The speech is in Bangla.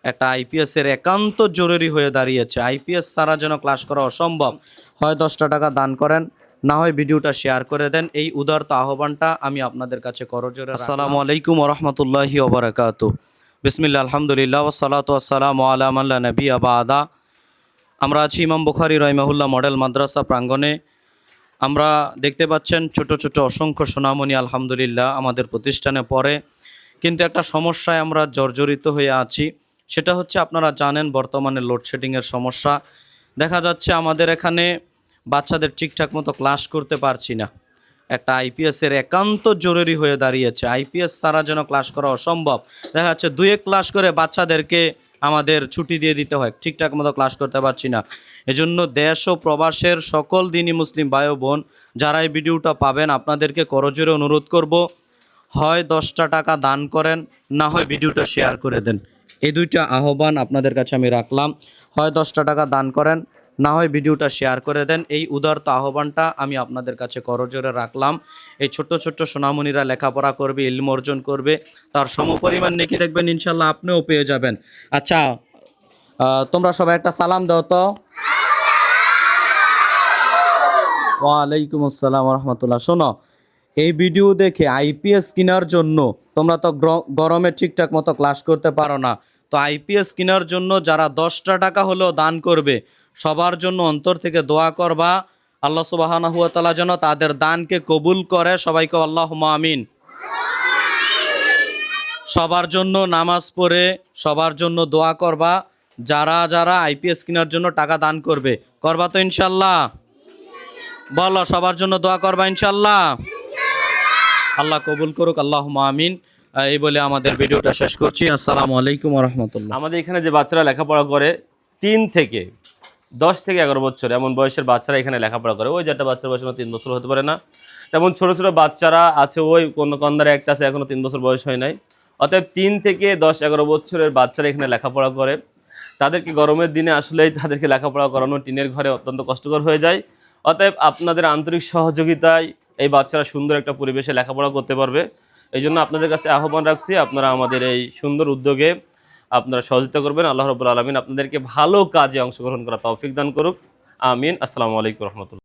একটা আইপিএস এর একান্ত জরুরি হয়ে দাঁড়িয়েছে। আইপিএস ছাড়া যেন ক্লাস করা অসম্ভব। হয় 10টা টাকা দান করেন, না হয় ভিডিওটা শেয়ার করে দেন। এই উদারত আহ্বানটা আমি আপনাদের কাছে করজোরে। আসসালামু আলাইকুম ওয়া রাহমাতুল্লাহি ওয়া বারাকাতুহু। বিসমিল্লাহ, আলহামদুলিল্লাহ, ওয়াসসালাতু ওয়াসসালামু আলা মান লা নাবিয়্যা বা'দা। আমরা আছি ইমাম বুখারী রাহিমাহুল্লাহ মডেল মাদ্রাসা প্রাঙ্গণে। আমরা দেখতে পাচ্ছেন ছোট ছোট অসংখ্য সোনামণি আলহামদুলিল্লাহ আমাদের প্রতিষ্ঠানে পড়ে, কিন্তু একটা সমস্যায় আমরা জর্জরিত হয়ে আছি। সেটা হচ্ছে, আপনারা জানেন বর্তমানে লোডশেডিংয়ের সমস্যা দেখা যাচ্ছে। আমাদের এখানে বাচ্চাদের ঠিকঠাক মতো ক্লাস করতে পারছি না। একটা আইপিএসের একান্ত জরুরি হয়ে দাঁড়িয়েছে। আইপিএস ছাড়া যেন ক্লাস করা অসম্ভব। দেখা যাচ্ছে 2-1 ক্লাস করে বাচ্চাদেরকে আমাদের ছুটি দিয়ে দিতে হয়, ঠিকঠাক মতো ক্লাস করতে পারছি না। এজন্য দেশ ও প্রবাসের সকল দিনী মুসলিম ভাই ও বোন যারা এই ভিডিওটা পাবেন, আপনাদেরকে করজোরে অনুরোধ করব, হয় 10টা টাকা দান করেন, না হয় ভিডিওটা শেয়ার করে দেন। এই দুইটা আহ্বান আপনাদের কাছে আমি রাখলাম। হয় 10টা টাকা দান করেন, না হয় ভিডিওটা শেয়ার করে দেন। এই উদারত আহ্বানটা আমি আপনাদের কাছে করজোরে রাখলাম। এই ছোট্ট ছোট্ট সোনামণিরা লেখাপড়া করবে, ইলম অর্জন করবে, তার সমপরিমাণ নেকি দেখবেন ইনশাল্লাহ আপনিও পেয়ে যাবেন। আচ্ছা, তোমরা সবাই একটা সালাম দাও তো। ওয়ালাইকুম আসসালাম রহমতুল্লাহ। শোনো, এই ভিডিও দেখে আইপিএস কেনার জন্য তোমরা তো গরমে ঠিকঠাক মতো ক্লাস করতে পারো না। তো আইপিএস কেনার জন্য যারা 10টা টাকা হলেও দান করবে, সবার জন্য অন্তর থেকে দোয়া করবা, আল্লাহ সুবহানাহু ওয়া তাআলা যেন তাদের দানকে কবুল করে। সবাইকে আল্লাহুম্মা আমিন। সবার জন্য নামাজ পড়ে সবার জন্য দোয়া করবা। যারা যারা আইপিএস কেনার জন্য টাকা দান করবে, করবা তো ইনশাল্লাহ? বলো, সবার জন্য দোয়া করবা ইনশাল্লাহ? আল্লাহ কবুল করুক, আল্লাহুম্মা আমিন। এই বলে আমাদের ভিডিওটা শেষ করছি। আসসালামু আলাইকুম ওয়া রাহমাতুল্লাহ। আমাদের এখানে যে বাচ্চারা লেখাপড়া করে 3 থেকে 10 থেকে 11 বছর এমন বয়সের বাচ্চারা এখানে লেখাপড়া করে। ওই যে একটা বাচ্চার বয়স 3 বছর হতে পারে না, তেমন ছোট ছোট বাচ্চারা আছে, ওই কোন কন্দারে একটা আছে এখনো 3 বছর বয়স হয় নাই। অতএব 3 থেকে 10-11 বছরের বাচ্চারা এখানে লেখাপড়া করে। তাদেরকে গরমের দিনে আসলেই তাদেরকে লেখাপড়া করানো টিনের ঘরে অত্যন্ত কষ্টকর হয়ে যায়। অতএব আপনাদের আন্তরিক সহযোগিতায় এই বাচ্চারা সুন্দর একটা পরিবেশে লেখাপড়া করতে পারবে। এই জন্য আপনাদের কাছে আহ্বান রাখছি, আপনারা আমাদের এই সুন্দর উদ্যোগে আপনারা সহযোগিতা করবেন। আল্লাহ রাব্বুল আলামিন আপনাদেরকে ভালো কাজে অংশগ্রহণ করা তৌফিক দান করুক। আমিন। আসসালামু আলাইকুম রহমতুল্লাহ।